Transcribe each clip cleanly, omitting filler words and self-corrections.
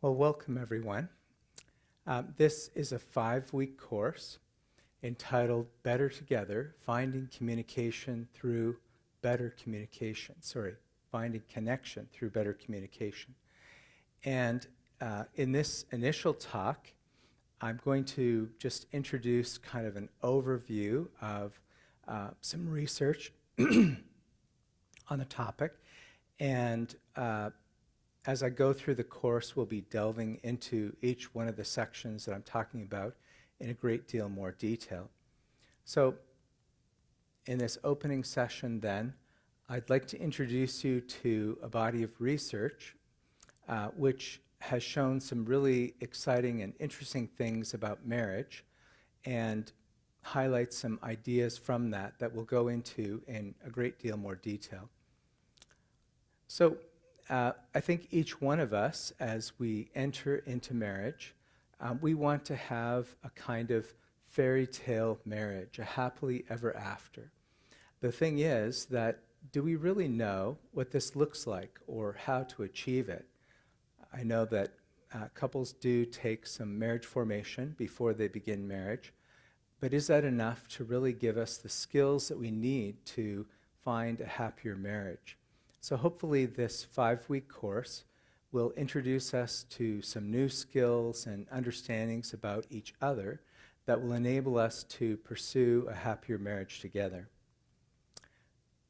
Well, welcome everyone. This is a 5-week course entitled Better Together, Finding Communication Through Better Communication. Finding Connection Through Better Communication. And in this initial talk, I'm going to just introduce kind of an overview of some research on the topic. And as I go through the course, we'll be delving into each one of the sections that I'm talking about in a great deal more detail. So in this opening session then, I'd like to introduce you to a body of research which has shown some really exciting and interesting things about marriage and highlight some ideas from that we'll go into in a great deal more detail. So I think each one of us, as we enter into marriage, we want to have a kind of fairy tale marriage, a happily ever after. The thing is that, do we really know what this looks like or how to achieve it? I know that couples do take some marriage formation before they begin marriage, but is that enough to really give us the skills that we need to find a happier marriage? So hopefully this 5-week course will introduce us to some new skills and understandings about each other that will enable us to pursue a happier marriage together.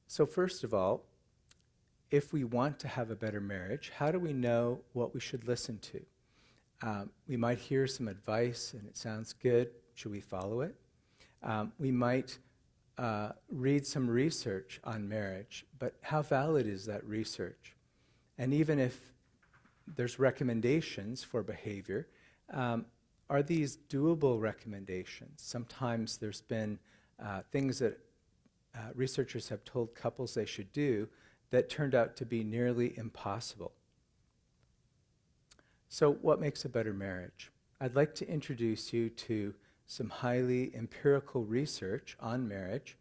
So first of all, if we want to have a better marriage, how do we know what we should listen to? We might hear some advice and it sounds good. Should we follow it? We might read some research on marriage, but how valid is that research? And even if there's recommendations for behavior, are these doable recommendations? Sometimes there's been things that researchers have told couples they should do that turned out to be nearly impossible. So what makes a better marriage? I'd like to introduce you to some highly empirical research on marriage,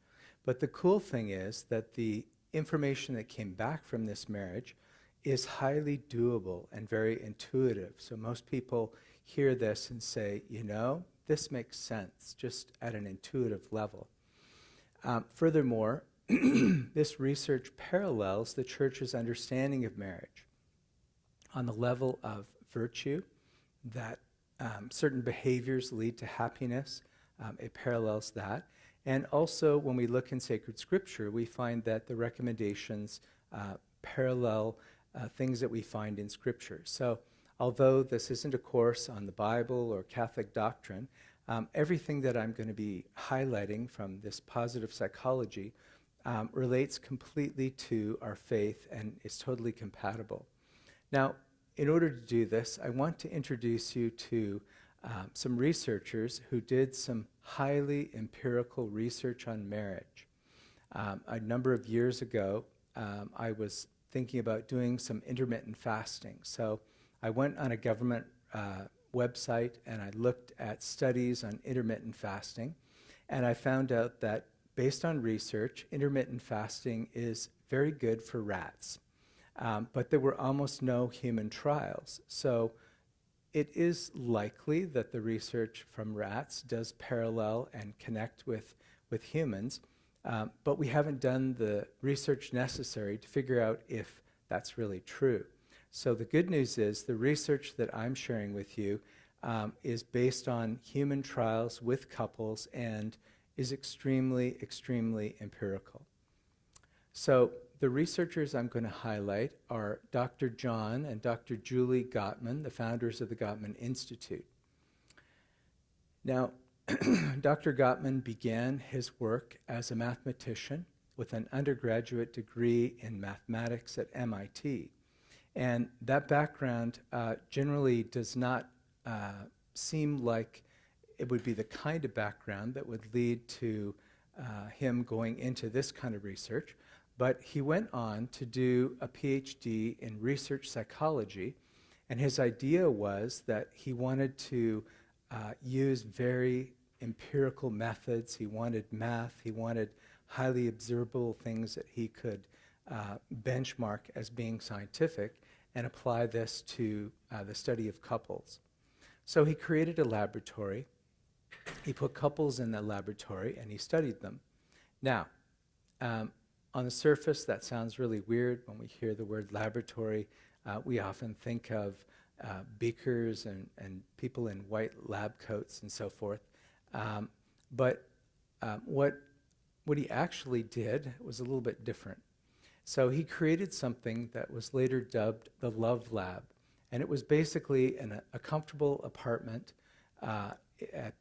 but the cool thing is that the information that came back from this marriage is highly doable and very intuitive. So most people hear this and say, you know, this makes sense, just at an intuitive level. Furthermore, this research parallels the church's understanding of marriage on the level of virtue, that certain behaviors lead to happiness. It parallels that. And also, when we look in sacred scripture, we find that the recommendations parallel things that we find in scripture. So although this isn't a course on the Bible or Catholic doctrine, everything that I'm going to be highlighting from this positive psychology relates completely to our faith and is totally compatible. Now, in order to do this, I want to introduce you to some researchers who did some highly empirical research on marriage. A number of years ago, I was thinking about doing some intermittent fasting. So I went on a government website and I looked at studies on intermittent fasting, and I found out that based on research, intermittent fasting is very good for rats. But there were almost no human trials. So it is likely that the research from rats does parallel and connect with humans, but we haven't done the research necessary to figure out if that's really true. So the good news is the research that I'm sharing with you is based on human trials with couples and is extremely, extremely empirical. So the researchers I'm going to highlight are Dr. John and Dr. Julie Gottman, the founders of the Gottman Institute. Now, Dr. Gottman began his work as a mathematician with an undergraduate degree in mathematics at MIT. And that background generally does not seem like it would be the kind of background that would lead to him going into this kind of research. But he went on to do a PhD in research psychology, and his idea was that he wanted to use very empirical methods. He wanted math. He wanted highly observable things that he could benchmark as being scientific, and apply this to the study of couples. So he created a laboratory. He put couples in the laboratory and he studied them. Now, on the surface, that sounds really weird. When we hear the word laboratory, we often think of beakers and people in white lab coats and so forth. But what he actually did was a little bit different. So he created something that was later dubbed the Love Lab. And it was basically a comfortable apartment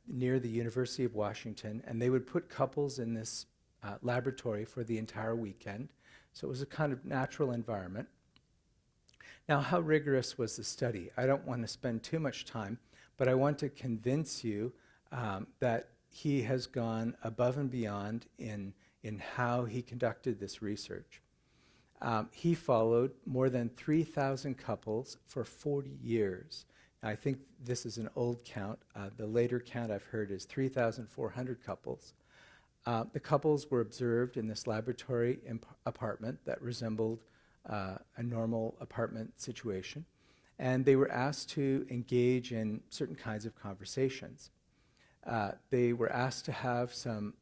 near the University of Washington. And they would put couples in this laboratory for the entire weekend. So it was a kind of natural environment. Now, how rigorous was the study? I don't want to spend too much time, but I want to convince you that he has gone above and beyond in how he conducted this research. He followed more than 3,000 couples for 40 years. Now, I think this is an old count. The later count I've heard is 3,400 couples. The couples were observed in this laboratory apartment that resembled a normal apartment situation, and they were asked to engage in certain kinds of conversations. They were asked to have some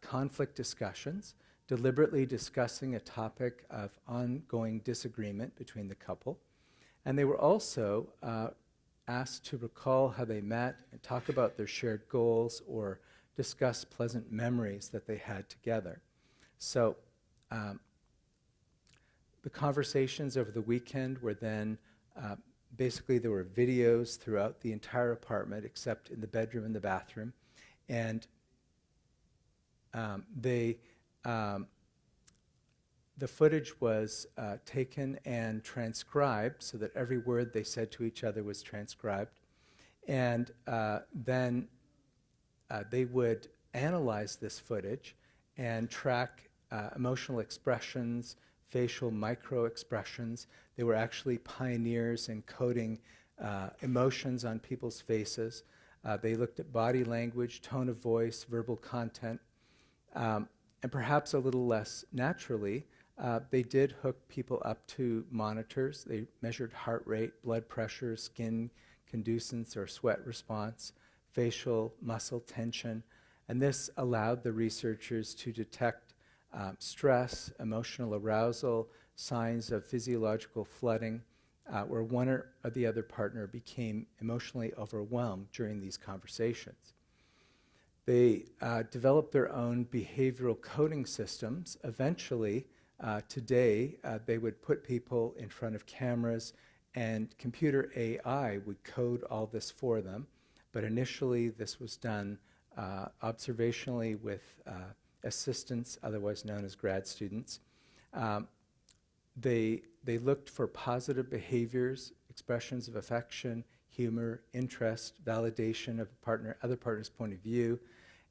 conflict discussions, deliberately discussing a topic of ongoing disagreement between the couple. And they were also asked to recall how they met and talk about their shared goals or discuss pleasant memories that they had together. So the conversations over the weekend were then, basically there were videos throughout the entire apartment except in the bedroom and the bathroom. And the footage was taken and transcribed so that every word they said to each other was transcribed. And then they would analyze this footage and track emotional expressions, facial micro-expressions. They were actually pioneers in coding emotions on people's faces. They looked at body language, tone of voice, verbal content, and perhaps a little less naturally, they did hook people up to monitors. They measured heart rate, blood pressure, skin conductance or sweat response, facial muscle tension, and this allowed the researchers to detect stress, emotional arousal, signs of physiological flooding, where one or the other partner became emotionally overwhelmed during these conversations. They developed their own behavioral coding systems. Eventually, today, they would put people in front of cameras and computer AI would code all this for them. But initially, this was done observationally with assistants, otherwise known as grad students. They looked for positive behaviors, expressions of affection, humor, interest, validation of other partner's point of view,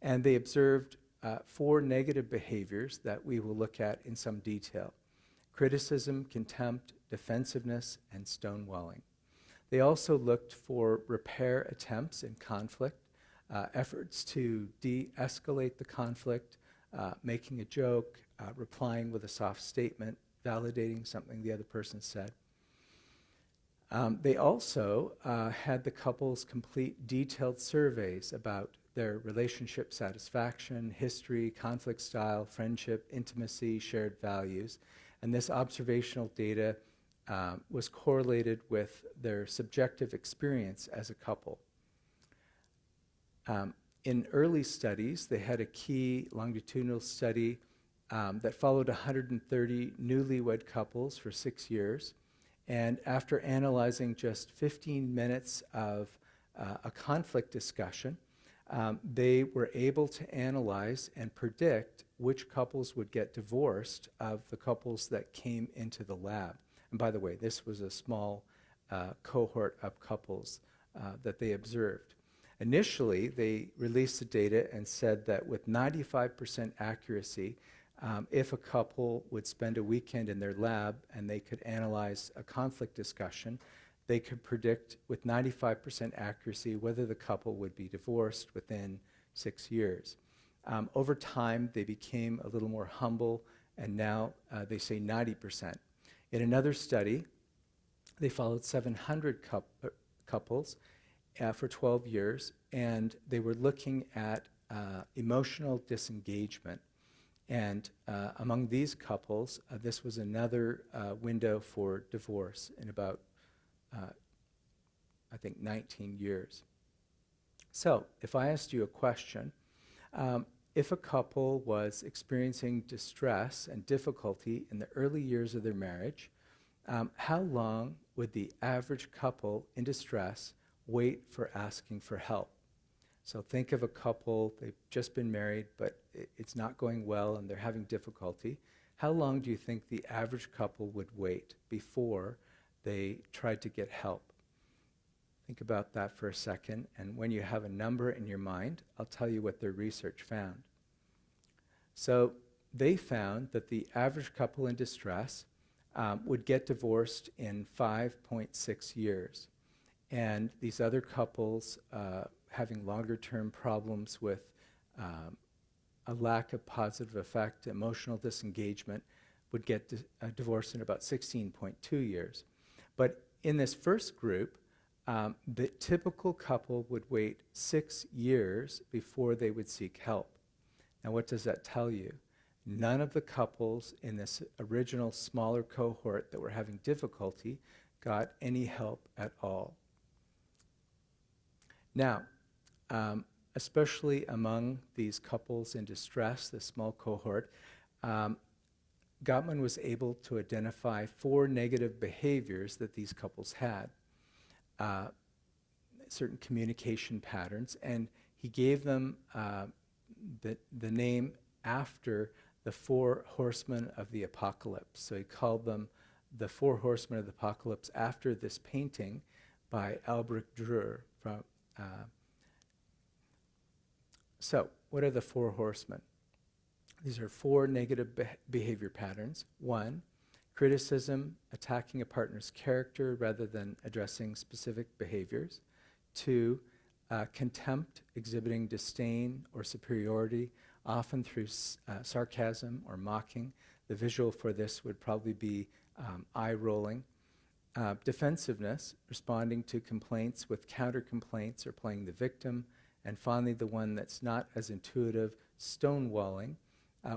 and they observed 4 negative behaviors that we will look at in some detail: criticism, contempt, defensiveness, and stonewalling. They also looked for repair attempts in conflict, efforts to de-escalate the conflict, making a joke, replying with a soft statement, validating something the other person said. They also had the couples complete detailed surveys about their relationship satisfaction, history, conflict style, friendship, intimacy, shared values. And this observational data was correlated with their subjective experience as a couple. In early studies, they had a key longitudinal study that followed 130 newlywed couples for 6 years. And after analyzing just 15 minutes of a conflict discussion, they were able to analyze and predict which couples would get divorced of the couples that came into the lab. And by the way, this was a small cohort of couples that they observed. Initially, they released the data and said that with 95% accuracy, if a couple would spend a weekend in their lab and they could analyze a conflict discussion, they could predict with 95% accuracy whether the couple would be divorced within 6 years. Over time, they became a little more humble, and now they say 90%. In another study, They followed 700 couples for 12 years, and they were looking at emotional disengagement. And among these couples, this was another window for divorce in about, I think, 19 years. So if I asked you a question, if a couple was experiencing distress and difficulty in the early years of their marriage, how long would the average couple in distress wait for asking for help? So think of a couple, they've just been married, but it's not going well and they're having difficulty. How long do you think the average couple would wait before they tried to get help? Think about that for a second, and when you have a number in your mind, I'll tell you what their research found. So they found that the average couple in distress would get divorced in 5.6 years. And these other couples having longer-term problems with a lack of positive effect, emotional disengagement, would get divorced in about 16.2 years. But in this first group, the typical couple would wait 6 years before they would seek help. Now, what does that tell you? None of the couples in this original smaller cohort that were having difficulty got any help at all. Now, especially among these couples in distress, this small cohort, Gottman was able to identify 4 negative behaviors that these couples had, certain communication patterns, and he gave them the name after the 4 horsemen of the apocalypse. So he called them the 4 horsemen of the apocalypse after this painting by Albrecht Dürer. So what are the 4 horsemen? These are 4 negative behavior patterns. 1, criticism, attacking a partner's character rather than addressing specific behaviors. 2, contempt, exhibiting disdain or superiority, often through sarcasm or mocking. The visual for this would probably be eye rolling. Defensiveness, responding to complaints with counter-complaints or playing the victim. And finally, the one that's not as intuitive, stonewalling,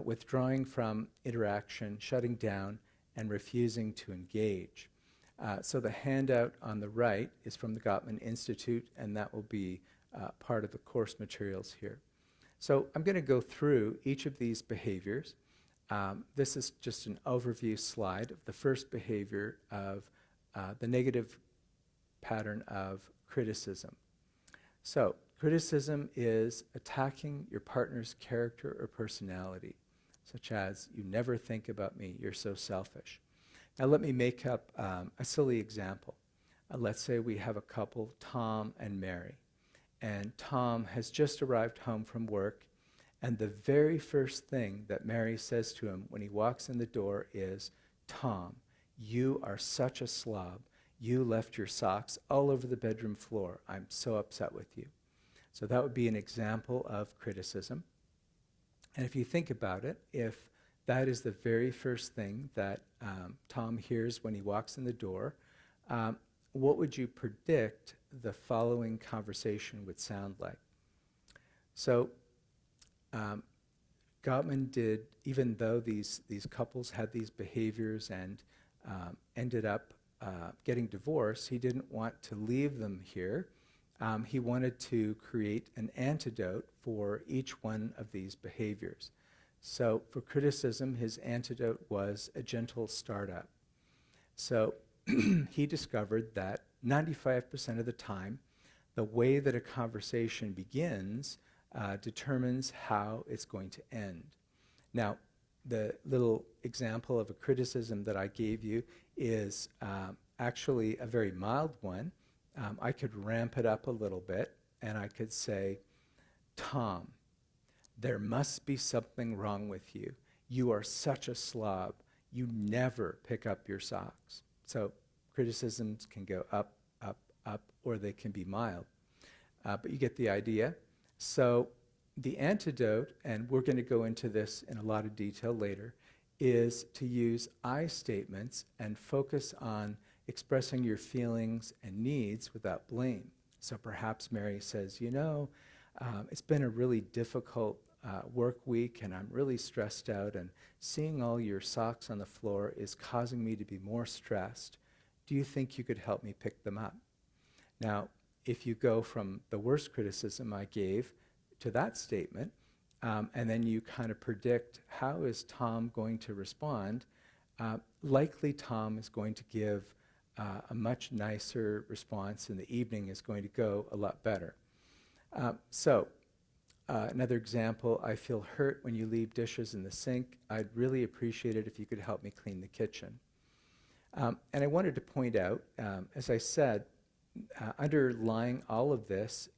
withdrawing from interaction, shutting down, and refusing to engage. So the handout on the right is from the Gottman Institute, and that will be part of the course materials here. So I'm going to go through each of these behaviors. This is just an overview slide of the first behavior of the negative pattern of criticism. So criticism is attacking your partner's character or personality, such as, "You never think about me, you're so selfish." Now let me make up a silly example. Let's say we have a couple, Tom and Mary, and Tom has just arrived home from work, and the very first thing that Mary says to him when he walks in the door is, "Tom, you are such a slob. You left your socks all over the bedroom floor. I'm so upset with you." So that would be an example of criticism. And if you think about it, if that is the very first thing that Tom hears when he walks in the door, what would you predict the following conversation would sound like? So Gottman did, even though these couples had these behaviors and ended up getting divorced, he didn't want to leave them here. He wanted to create an antidote for each one of these behaviors. So for criticism, his antidote was a gentle startup. So he discovered that 95% of the time, the way that a conversation begins determines how it's going to end. Now, the little example of a criticism that I gave you is actually a very mild one. I could ramp it up a little bit, and I could say, "Tom, there must be something wrong with you. You are such a slob. You never pick up your socks." So criticisms can go up, up, up, or they can be mild. But you get the idea. So the antidote, and we're going to go into this in a lot of detail later, is to use I statements and focus on expressing your feelings and needs without blame. So perhaps Mary says, it's been a really difficult work week and I'm really stressed out, and seeing all your socks on the floor is causing me to be more stressed. Do you think you could help me pick them up? Now, if you go from the worst criticism I gave to that statement, and then you kind of predict how is Tom going to respond, likely Tom is going to give a much nicer response, and the evening is going to go a lot better. Another example, I feel hurt when you leave dishes in the sink. I'd really appreciate it if you could help me clean the kitchen. And I wanted to point out, as I said, underlying all of this,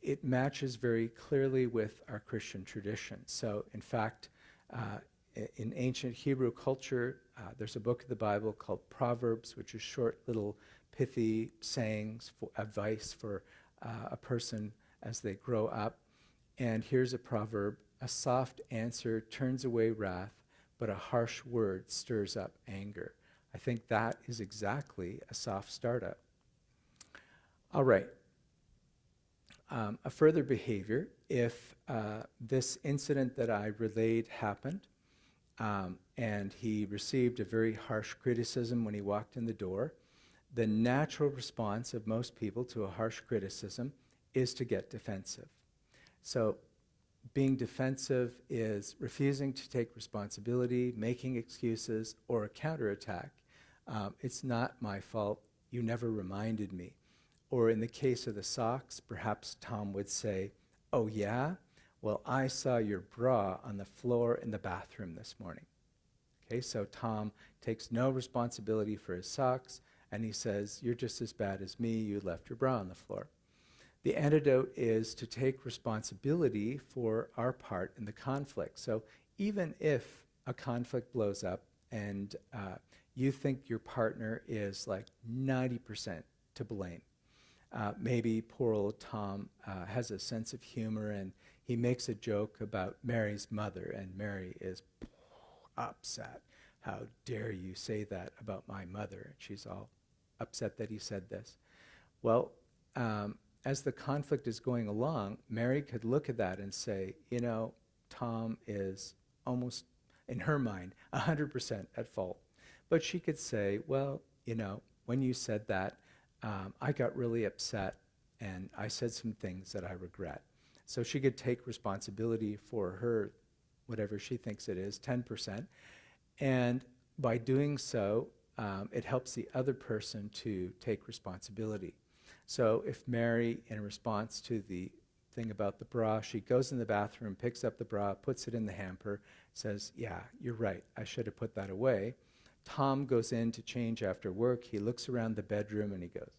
it matches very clearly with our Christian tradition. So, in fact, in ancient Hebrew culture, there's a book of the Bible called Proverbs, which is short, little, pithy sayings, for advice for a person as they grow up. And here's a proverb: a soft answer turns away wrath, but a harsh word stirs up anger. I think that is exactly a soft startup. All right. A further behavior, if this incident that I relayed happened, and he received a very harsh criticism when he walked in the door, the natural response of most people to a harsh criticism is to get defensive. So being defensive is refusing to take responsibility, making excuses, or a counterattack. It's not my fault. You never reminded me. Or in the case of the socks, perhaps Tom would say, oh yeah? Well, I saw your bra on the floor in the bathroom this morning. Okay, so Tom takes no responsibility for his socks, and he says, you're just as bad as me, you left your bra on the floor. The antidote is to take responsibility for our part in the conflict. So even if a conflict blows up and you think your partner is like 90% to blame, maybe poor old Tom has a sense of humor and he makes a joke about Mary's mother, and Mary is upset. How dare you say that about my mother? And she's all upset that he said this. Well, as the conflict is going along, Mary could look at that and say, Tom is almost, in her mind, 100% at fault. But she could say, well, when you said that, I got really upset and I said some things that I regret. So she could take responsibility for her, whatever she thinks it is, 10%. And by doing so, it helps the other person to take responsibility. So if Mary, in response to the thing about the bra, she goes in the bathroom, picks up the bra, puts it in the hamper, says, yeah, you're right, I should have put that away. Tom goes in to change after work. He looks around the bedroom and he goes,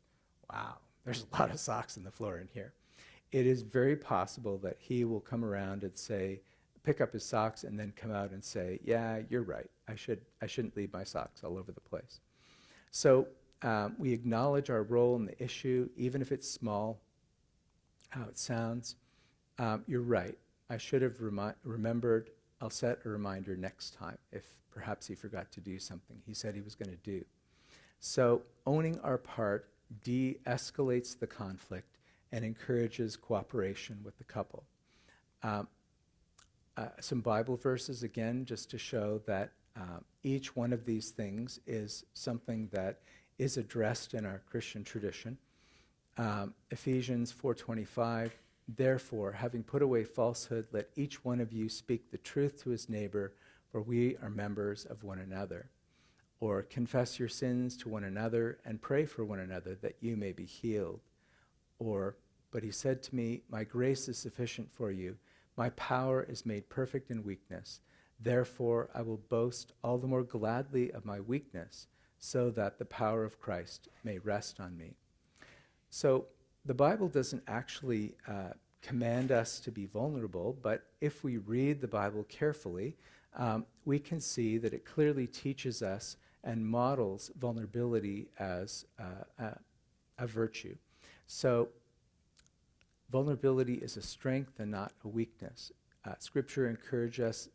wow, there's a lot of socks on the floor in here. It is very possible that he will come around and say, pick up his socks and then come out and say, yeah, you're right, I shouldn't leave my socks all over the place. So we acknowledge our role in the issue, even if it's small, how it sounds. You're right, I should have remembered. I'll set a reminder next time if perhaps he forgot to do something he said he was going to do. So owning our part de-escalates the conflict and encourages cooperation with the couple. Some Bible verses, again, just to show that each one of these things is something that is addressed in our Christian tradition. Ephesians 4:25, therefore, having put away falsehood, let each one of you speak the truth to his neighbor, for we are members of one another. Or confess your sins to one another and pray for one another that you may be healed. Or, but he said to me, my grace is sufficient for you. My power is made perfect in weakness. Therefore, I will boast all the more gladly of my weakness, so that the power of Christ may rest on me. So the Bible doesn't actually command us to be vulnerable, but if we read the Bible carefully, we can see that it clearly teaches us and models vulnerability as a virtue. So vulnerability is a strength and not a weakness. Scripture encourages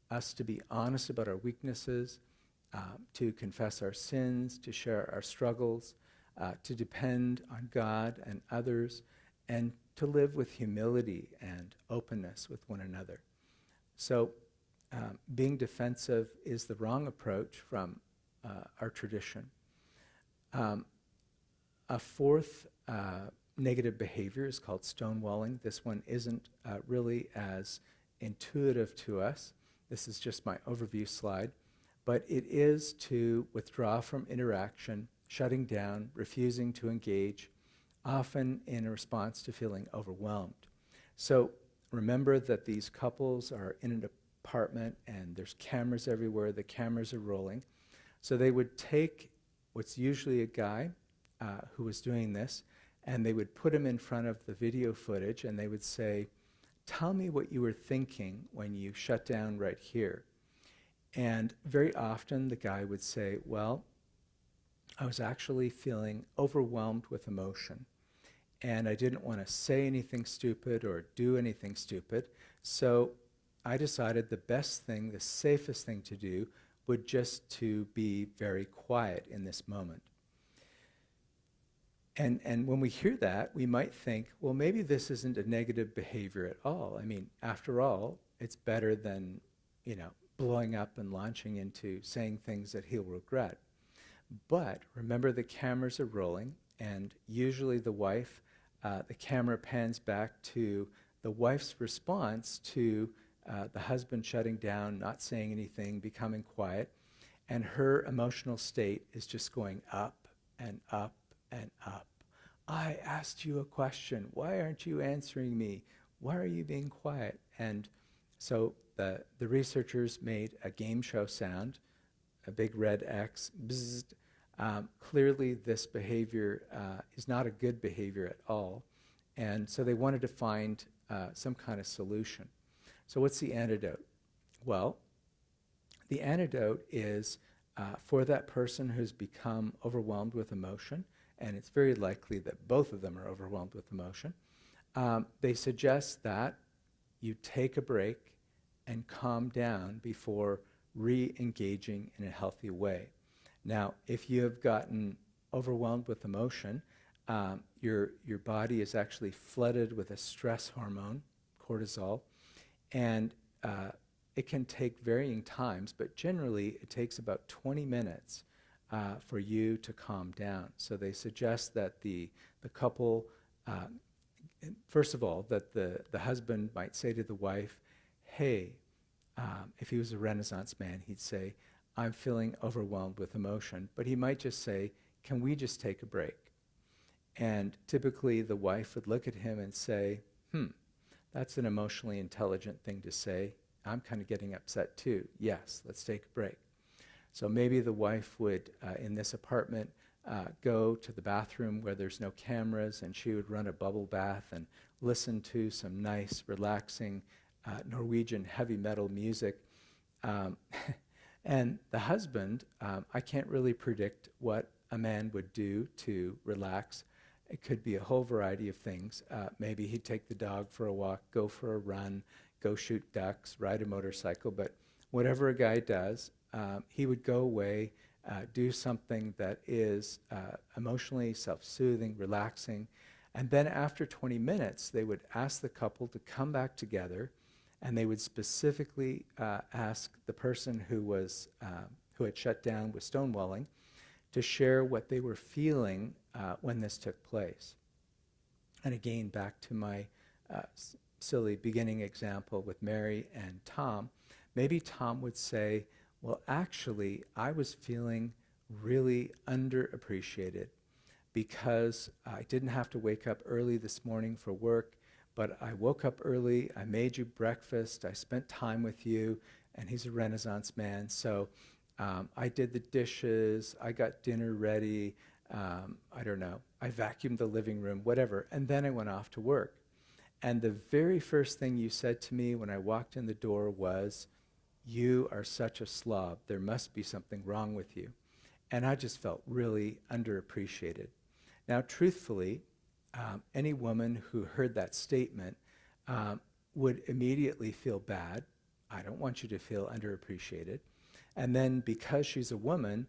us to be honest about our weaknesses, to confess our sins, to share our struggles, to depend on God and others, and to live with humility and openness with one another. So being defensive is the wrong approach from our tradition. A fourth negative behavior is called stonewalling. This one isn't really as intuitive to us. This is just my overview slide. But it is to withdraw from interaction, shutting down, refusing to engage, often in response to feeling overwhelmed. So remember that these couples are in an apartment and there's cameras everywhere. The cameras are rolling. So they would take what's usually a guy who was doing this, and they would put him in front of the video footage and they would say, "Tell me what you were thinking when you shut down right here." And very often the guy would say, "Well, I was actually feeling overwhelmed with emotion, and I didn't want to say anything stupid or do anything stupid, so I decided the best thing, the safest thing to do would just to be very quiet in this moment." And when we hear that, we might think, well, maybe this isn't a negative behavior at all. I mean, after all, it's better than, blowing up and launching into saying things that he'll regret. But remember, the cameras are rolling, and usually the wife, the camera pans back to the wife's response to the husband shutting down, not saying anything, becoming quiet, and her emotional state is just going up and up and up. "I asked you a question. Why aren't you answering me? Why are you being quiet?" And so the researchers made a game show sound, a big red X, bzzzt. Clearly this behavior is not a good behavior at all. And so they wanted to find some kind of solution. So what's the antidote? Well, the antidote is for that person who's become overwhelmed with emotion, and it's very likely that both of them are overwhelmed with emotion, they suggest that you take a break and calm down before re-engaging in a healthy way. Now, if you have gotten overwhelmed with emotion, your body is actually flooded with a stress hormone, cortisol, and it can take varying times, but generally it takes about 20 minutes for you to calm down. So they suggest that the couple, first of all, that the husband might say to the wife, "Hey," if he was a Renaissance man, he'd say, "I'm feeling overwhelmed with emotion." But he might just say, "Can we just take a break?" And typically the wife would look at him and say, "That's an emotionally intelligent thing to say. I'm kind of getting upset too. Yes, let's take a break." So maybe the wife would, in this apartment, go to the bathroom where there's no cameras, and she would run a bubble bath and listen to some nice, relaxing Norwegian heavy metal music. And the husband, I can't really predict what a man would do to relax. It could be a whole variety of things. Maybe he'd take the dog for a walk, go for a run, go shoot ducks, ride a motorcycle. But whatever a guy does, he would go away, do something that is emotionally self-soothing, relaxing. And then after 20 minutes, they would ask the couple to come back together, and they would specifically ask the person who had shut down with stonewalling to share what they were feeling when this took place. And again, back to my silly beginning example with Mary and Tom, maybe Tom would say, "Well, actually, I was feeling really underappreciated because I didn't have to wake up early this morning for work, but I woke up early, I made you breakfast, I spent time with you," and he's a Renaissance man, so I did the dishes, I got dinner ready, I don't know, I vacuumed the living room, whatever, and then I went off to work. And the very first thing you said to me when I walked in the door was, "You are such a slob, there must be something wrong with you." And I just felt really underappreciated. Now, truthfully, any woman who heard that statement would immediately feel bad. I don't want you to feel underappreciated. And then because she's a woman,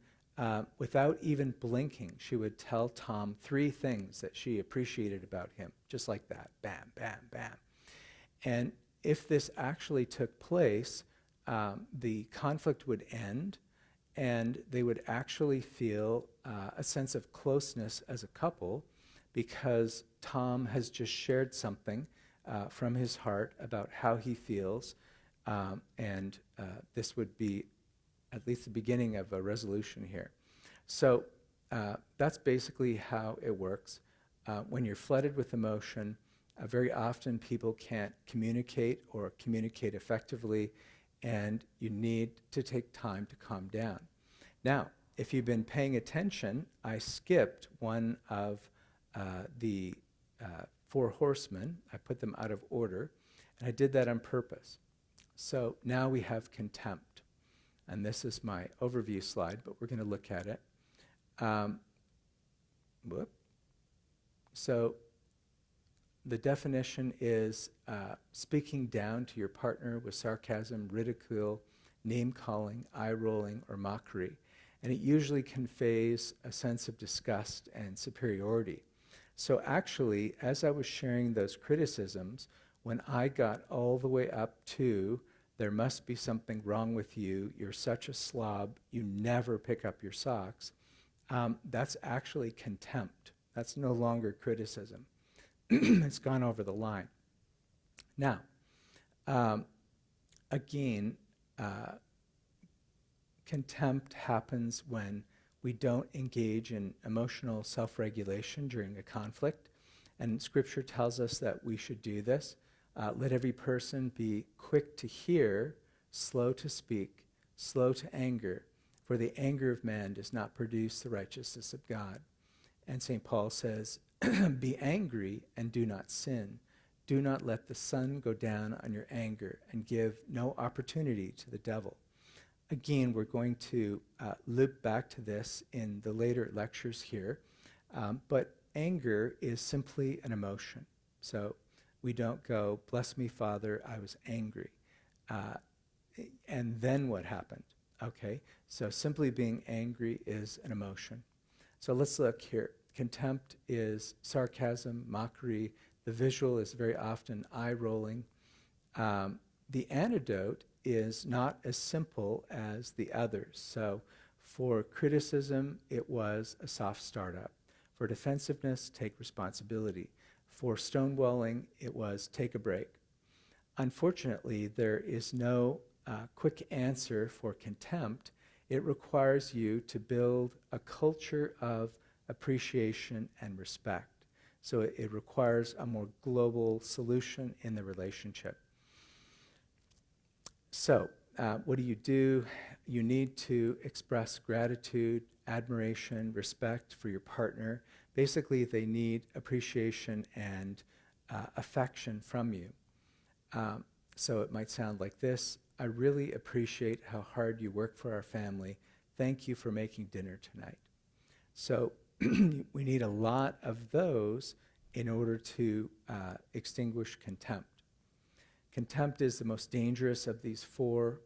without even blinking, she would tell Tom 3 things that she appreciated about him, just like that, bam, bam, bam. And if this actually took place, the conflict would end, and they would actually feel a sense of closeness as a couple, because Tom has just shared something from his heart about how he feels, and this would be at least the beginning of a resolution here. So that's basically how it works. When you're flooded with emotion, very often people can't communicate or communicate effectively, and you need to take time to calm down. Now, if you've been paying attention, I skipped one of the 4 horsemen. I put them out of order, and I did that on purpose. So now we have contempt. And this is my overview slide, but we're going to look at it. So the definition is speaking down to your partner with sarcasm, ridicule, name-calling, eye-rolling, or mockery. And it usually conveys a sense of disgust and superiority. So actually, as I was sharing those criticisms, when I got all the way up to, there must be something wrong with you, you're such a slob, you never pick up your socks, that's actually contempt. That's no longer criticism. It's gone over the line. Now, again, contempt happens when we don't engage in emotional self-regulation during a conflict, and Scripture tells us that we should do this. Let every person be quick to hear, slow to speak, slow to anger, for the anger of man does not produce the righteousness of God. And St. Paul says, be angry and do not sin. Do not let the sun go down on your anger, and give no opportunity to the devil. Again, we're going to loop back to this in the later lectures here, but anger is simply an emotion. So we don't go, bless me, Father, I was angry. And then what happened? Okay, so simply being angry is an emotion. So let's look here. Contempt is sarcasm, mockery. The visual is very often eye-rolling. The antidote is not as simple as the others. So for criticism, it was a soft startup. For defensiveness, take responsibility. For stonewalling, it was take a break. Unfortunately, there is no quick answer for contempt. It requires you to build a culture of appreciation and respect. So it requires a more global solution in the relationship. So what do? You need to express gratitude, admiration, respect for your partner. Basically, they need appreciation and affection from you. So it might sound like this: I really appreciate how hard you work for our family. Thank you for making dinner tonight. So we need a lot of those in order to extinguish contempt. Contempt is the most dangerous of these 4.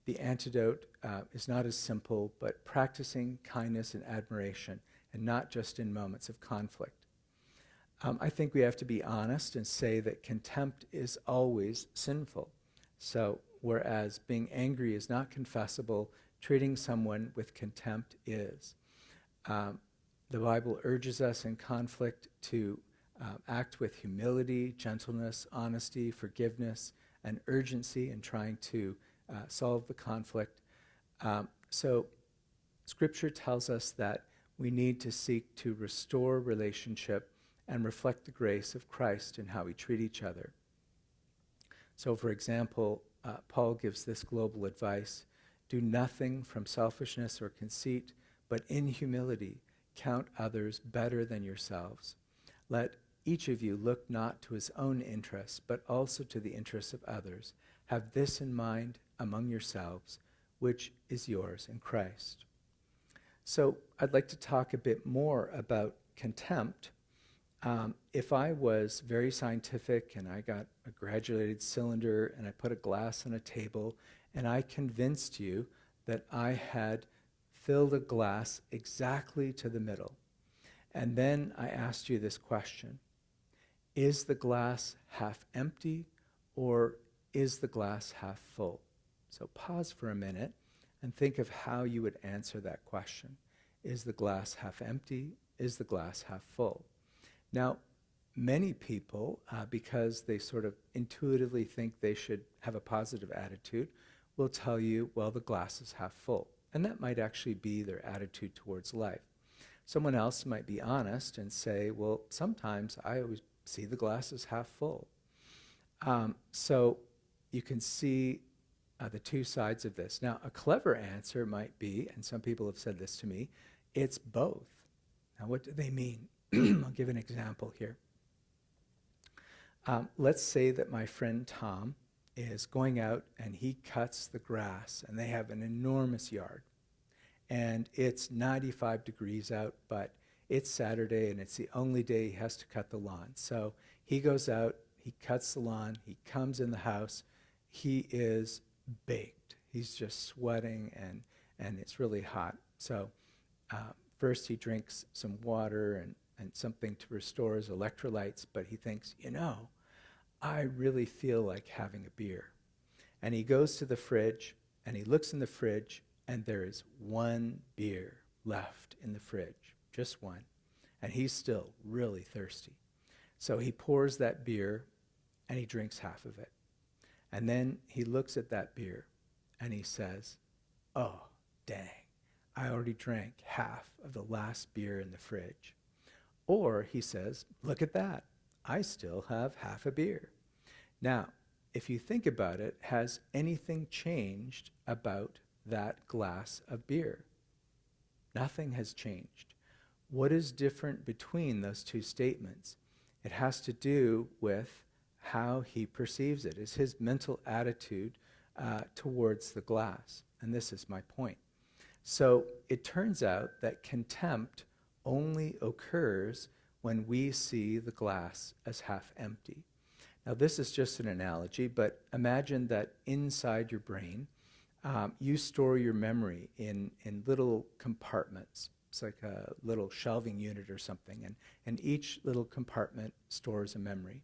The antidote is not as simple, but practicing kindness and admiration, and not just in moments of conflict. I think we have to be honest and say that contempt is always sinful. So whereas being angry is not confessable, treating someone with contempt is. The Bible urges us in conflict to act with humility, gentleness, honesty, forgiveness, and urgency in trying to solve the conflict. So Scripture tells us that we need to seek to restore relationship and reflect the grace of Christ in how we treat each other. So for example, Paul gives this global advice: do nothing from selfishness or conceit, but in humility count others better than yourselves. Let each of you look not to his own interests, but also to the interests of others. Have this in mind among yourselves, which is yours in Christ. So I'd like to talk a bit more about contempt. If I was very scientific and I got a graduated cylinder and I put a glass on a table and I convinced you that I had filled a glass exactly to the middle. And then I asked you this question: is the glass half empty, or is the glass half full? So pause for a minute and think of how you would answer that question. Is the glass half empty? Is the glass half full? Now, many people, because they sort of intuitively think they should have a positive attitude, will tell you, well, the glass is half full. And that might actually be their attitude towards life. Someone else might be honest and say, well, sometimes I always see the glass as half full. So you can see the two sides of this. Now, a clever answer might be, and some people have said this to me, it's both. Now, what do they mean? I'll give an example here. Let's say that my friend Tom is going out and he cuts the grass, and they have an enormous yard. And it's 95 degrees out, but it's Saturday and it's the only day he has to cut the lawn. So he goes out, he cuts the lawn, he comes in the house, he is baked. He's just sweating and it's really hot. So first he drinks some water and something to restore his electrolytes, but he thinks, I really feel like having a beer. And he goes to the fridge and he looks in the fridge, and there is one beer left in the fridge, just one. And he's still really thirsty. So he pours that beer and he drinks half of it. And then he looks at that beer and he says, oh, dang, I already drank half of the last beer in the fridge. Or he says, look at that, I still have half a beer. Now, if you think about it, has anything changed about that glass of beer? Nothing has changed. What is different between those two statements? It has to do with how he perceives it. Is his mental attitude towards the glass? And this is my point. So it turns out that contempt only occurs when we see the glass as half empty. Now, this is just an analogy, but imagine that inside your brain, you store your memory in little compartments. It's like a little shelving unit or something, and each little compartment stores a memory.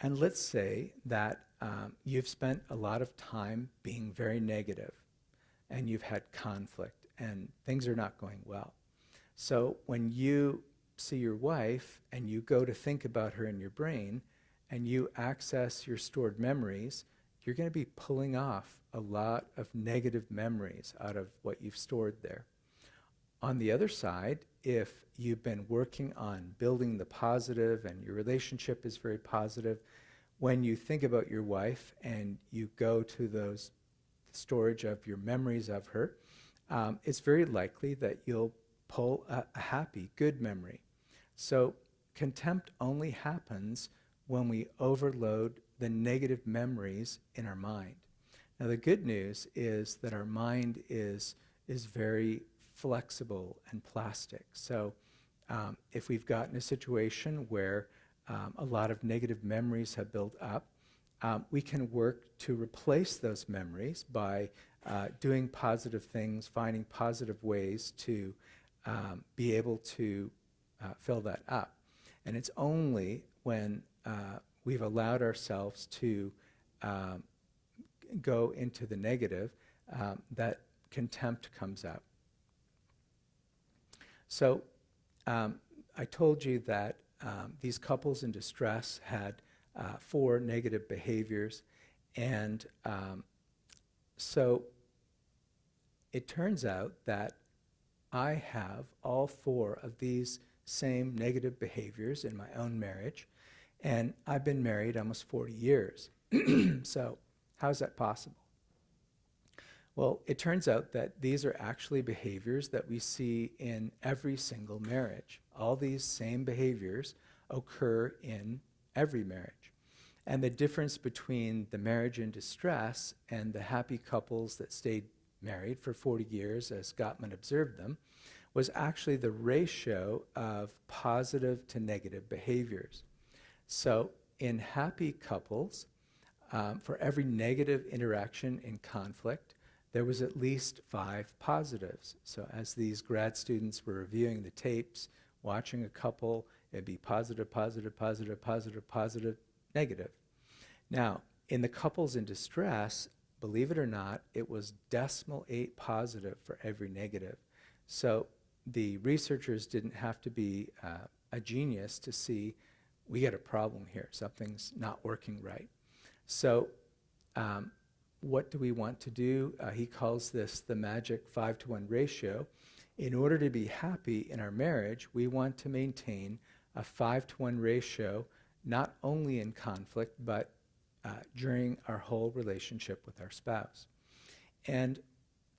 And let's say that you've spent a lot of time being very negative, and you've had conflict, and things are not going well. So when you see your wife, and you go to think about her in your brain, and you access your stored memories, you're going to be pulling off a lot of negative memories out of what you've stored there. On the other side, if you've been working on building the positive and your relationship is very positive, when you think about your wife and you go to those storage of your memories of her, it's very likely that you'll pull a happy, good memory. So contempt only happens when we overload the negative memories in our mind. Now, the good news is that our mind is very flexible and plastic. So if we've gotten a situation where a lot of negative memories have built up, we can work to replace those memories by doing positive things, finding positive ways to be able to fill that up. And it's only when we've allowed ourselves to go into the negative that contempt comes out. So I told you that these couples in distress had 4 negative behaviors, and so it turns out that I have all 4 of these same negative behaviors in my own marriage, and I've been married almost 40 years. So how is that possible? Well, it turns out that these are actually behaviors that we see in every single marriage. All these same behaviors occur in every marriage. And the difference between the marriage in distress and the happy couples that stayed married for 40 years, as Gottman observed them, was actually the ratio of positive to negative behaviors. So in happy couples, for every negative interaction in conflict, there was at least 5 positives. So as these grad students were reviewing the tapes, watching a couple, it'd be positive, positive, positive, positive, positive, negative. Now, in the couples in distress, believe it or not, it was 0.8 positive for every negative. So the researchers didn't have to be a genius to see we got a problem here. Something's not working right. So what do we want to do? He calls this the magic 5-to-1 ratio. In order to be happy in our marriage, we want to maintain a 5-to-1 ratio, not only in conflict, but during our whole relationship with our spouse. And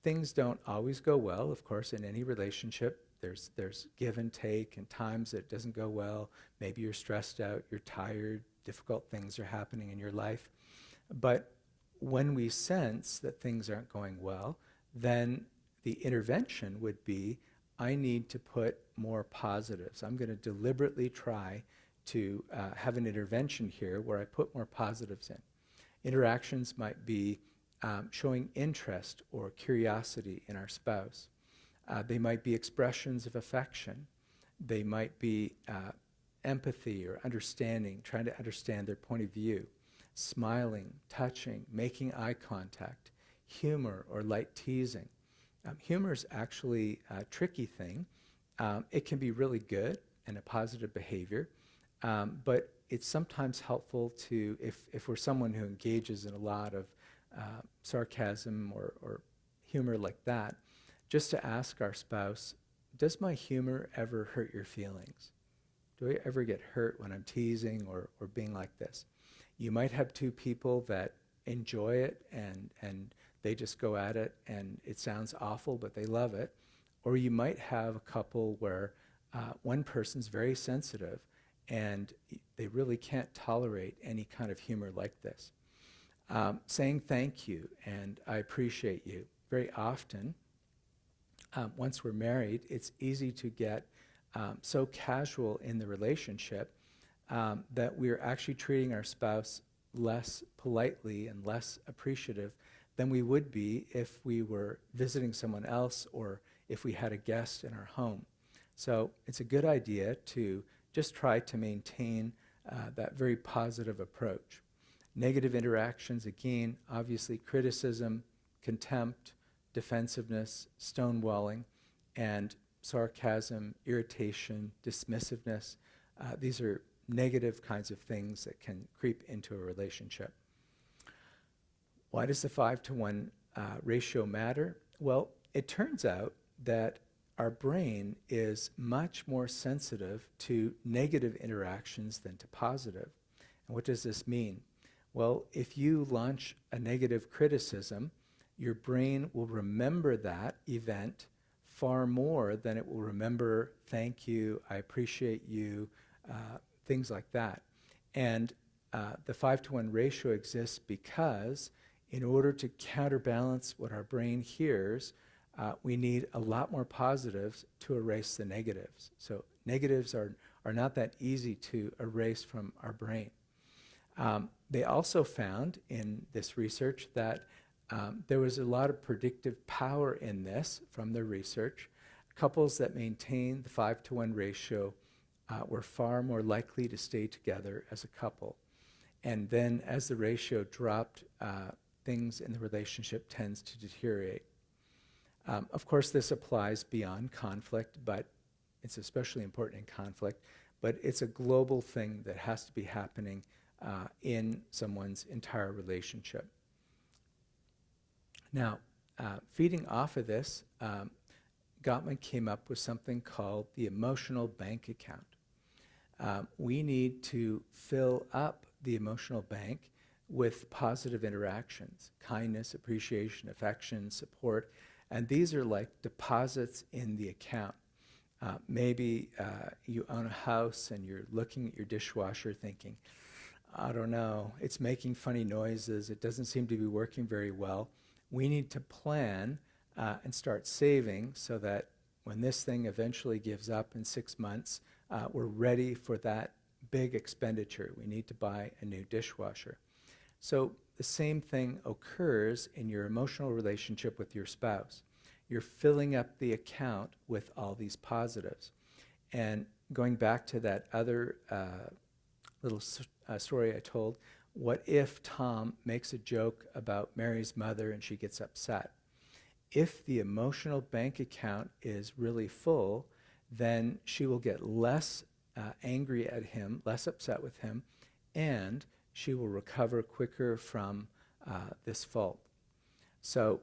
things don't always go well. Of course, in any relationship, there's give and take, and times it doesn't go well. Maybe you're stressed out, you're tired, difficult things are happening in your life. But when we sense that things aren't going well, then the intervention would be, I need to put more positives. I'm going to deliberately try to have an intervention here where I put more positives in. Interactions might be showing interest or curiosity in our spouse. They might be expressions of affection. They might be empathy or understanding, trying to understand their point of view. Smiling, touching, making eye contact, humor or light teasing. Humor is actually a tricky thing. It can be really good and a positive behavior, but it's sometimes helpful to, if we're someone who engages in a lot of sarcasm or humor like that, just to ask our spouse, does my humor ever hurt your feelings? Do I ever get hurt when I'm teasing or being like this? You might have two people that enjoy it and they just go at it and it sounds awful, but they love it. Or you might have a couple where one person's very sensitive and they really can't tolerate any kind of humor like this. Saying thank you and I appreciate you. Very often, once we're married, it's easy to get so casual in the relationship that we're actually treating our spouse less politely and less appreciative than we would be if we were visiting someone else or if we had a guest in our home. So it's a good idea to just try to maintain that very positive approach. Negative interactions, again, obviously criticism, contempt, defensiveness, stonewalling, and sarcasm, irritation, dismissiveness. These are negative kinds of things that can creep into a relationship. Why does the 5-to-1 ratio matter? Well, it turns out that our brain is much more sensitive to negative interactions than to positive. And what does this mean? Well, if you launch a negative criticism, your brain will remember that event far more than it will remember thank you, I appreciate you, things like that. And the 5-to-1 ratio exists because in order to counterbalance what our brain hears, we need a lot more positives to erase the negatives. So negatives are not that easy to erase from our brain. They also found in this research that there was a lot of predictive power in this from the research. Couples that maintained the 5-to-1 ratio were far more likely to stay together as a couple. And then as the ratio dropped, things in the relationship tends to deteriorate. Of course, this applies beyond conflict, but it's especially important in conflict. But it's a global thing that has to be happening in someone's entire relationship. Now, feeding off of this, Gottman came up with something called the emotional bank account. We need to fill up the emotional bank with positive interactions, kindness, appreciation, affection, support, and these are like deposits in the account. Maybe you own a house and you're looking at your dishwasher thinking, I don't know, it's making funny noises, it doesn't seem to be working very well. We need to plan and start saving so that when this thing eventually gives up in 6 months, we're ready for that big expenditure. We need to buy a new dishwasher. So the same thing occurs in your emotional relationship with your spouse. You're filling up the account with all these positives. And going back to that other little story I told, what if Tom makes a joke about Mary's mother and she gets upset? If the emotional bank account is really full, then she will get less angry at him, less upset with him, and she will recover quicker from this fault. So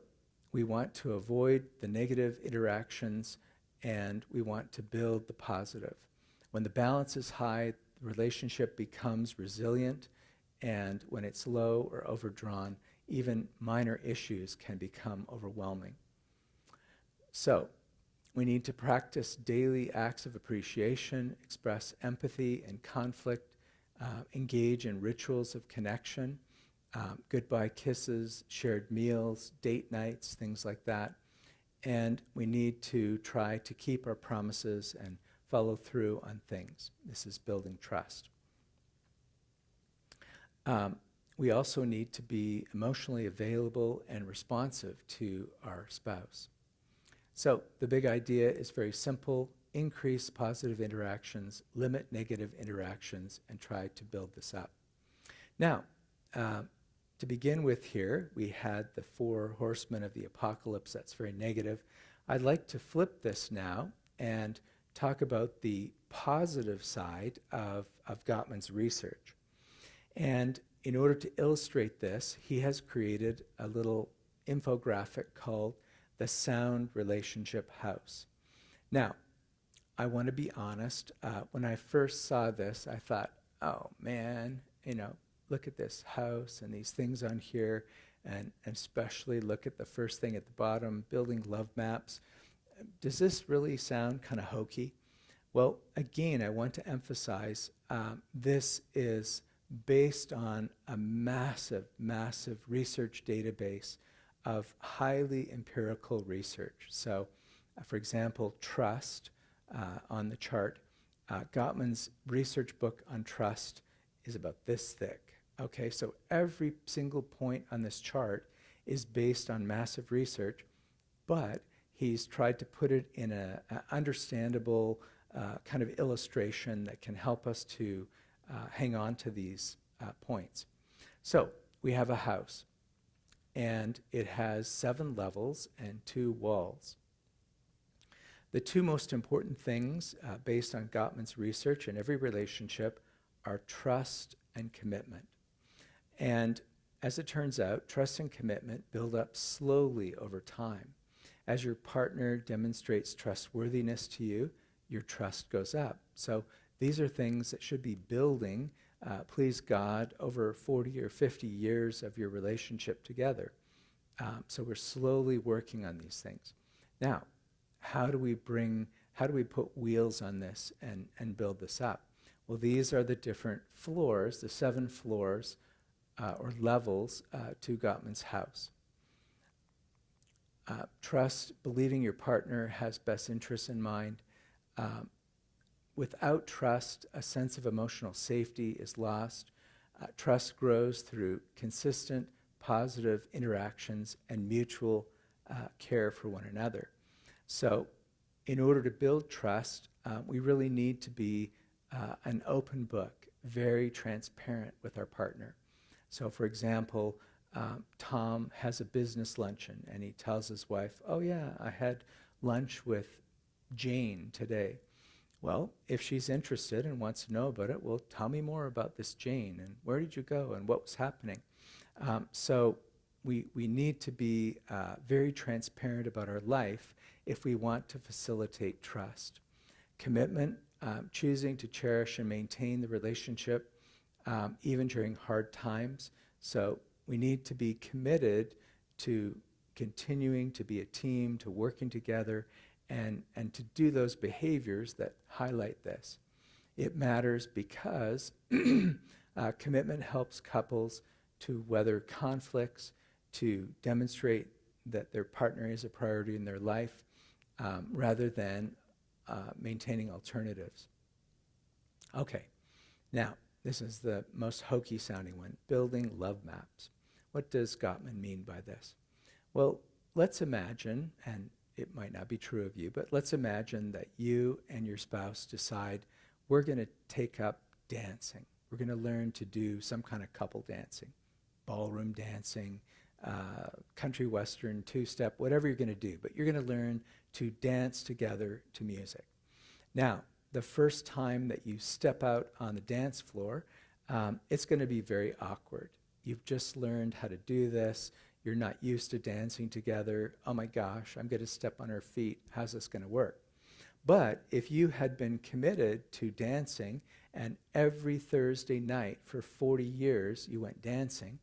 we want to avoid the negative interactions and we want to build the positive. When the balance is high, the relationship becomes resilient, and when it's low or overdrawn, even minor issues can become overwhelming. So we need to practice daily acts of appreciation, express empathy in conflict, engage in rituals of connection, goodbye kisses, shared meals, date nights, things like that. And we need to try to keep our promises and follow through on things. This is building trust. We also need to be emotionally available and responsive to our spouse. So the big idea is very simple: increase positive interactions, limit negative interactions, and try to build this up. Now, to begin with here, we had the 4 horsemen of the apocalypse. That's very negative. I'd like to flip this now and talk about the positive side of Gottman's research. And in order to illustrate this, he has created a little infographic called the Sound Relationship House. Now, I want to be honest. When I first saw this, I thought, oh man, look at this house and these things on here, and especially look at the first thing at the bottom, building love maps. Does this really sound kind of hokey? Well, again, I want to emphasize this is based on a massive, massive research database of highly empirical research. So, for example, trust on the chart. Gottman's research book on trust is about this thick. Okay, so every single point on this chart is based on massive research, but he's tried to put it in an understandable kind of illustration that can help us to hang on to these points. So we have a house, and it has 7 levels and 2 walls. The 2 most important things based on Gottman's research in every relationship are trust and commitment. And as it turns out, trust and commitment build up slowly over time. As your partner demonstrates trustworthiness to you, your trust goes up. So these are things that should be building, please God, over 40 or 50 years of your relationship together. So we're slowly working on these things. Now, how do we put wheels on this and build this up? Well, these are the different floors, the 7 floors or levels to Gottman's house. Trust, believing your partner has best interests in mind. Without trust, a sense of emotional safety is lost. Trust grows through consistent, positive interactions and mutual care for one another. So in order to build trust, we really need to be an open book, very transparent with our partner. So for example, Tom has a business luncheon and he tells his wife, oh yeah, I had lunch with Jane today. Well, if she's interested and wants to know about it, well, tell me more about this Jane, and where did you go, and what was happening? So we need to be very transparent about our life if we want to facilitate trust. Commitment, choosing to cherish and maintain the relationship even during hard times. So we need to be committed to continuing to be a team, to working together, and to do those behaviors that highlight this. It matters because commitment helps couples to weather conflicts, to demonstrate that their partner is a priority in their life, rather than maintaining alternatives. Okay, now This is the most hokey sounding one, building love maps. What does Gottman mean by this? Well, let's imagine, and it might not be true of you, but let's imagine that you and your spouse decide we're going to take up dancing. We're going to learn to do some kind of couple dancing, ballroom dancing, country western, two-step, whatever you're going to do, but you're going to learn to dance together to music. Now, the first time that you step out on the dance floor, it's going to be very awkward. You've just learned how to do this. You're not used to dancing together. Oh my gosh, I'm going to step on her feet. How's this going to work? But if you had been committed to dancing and every Thursday night for 40 years you went dancing,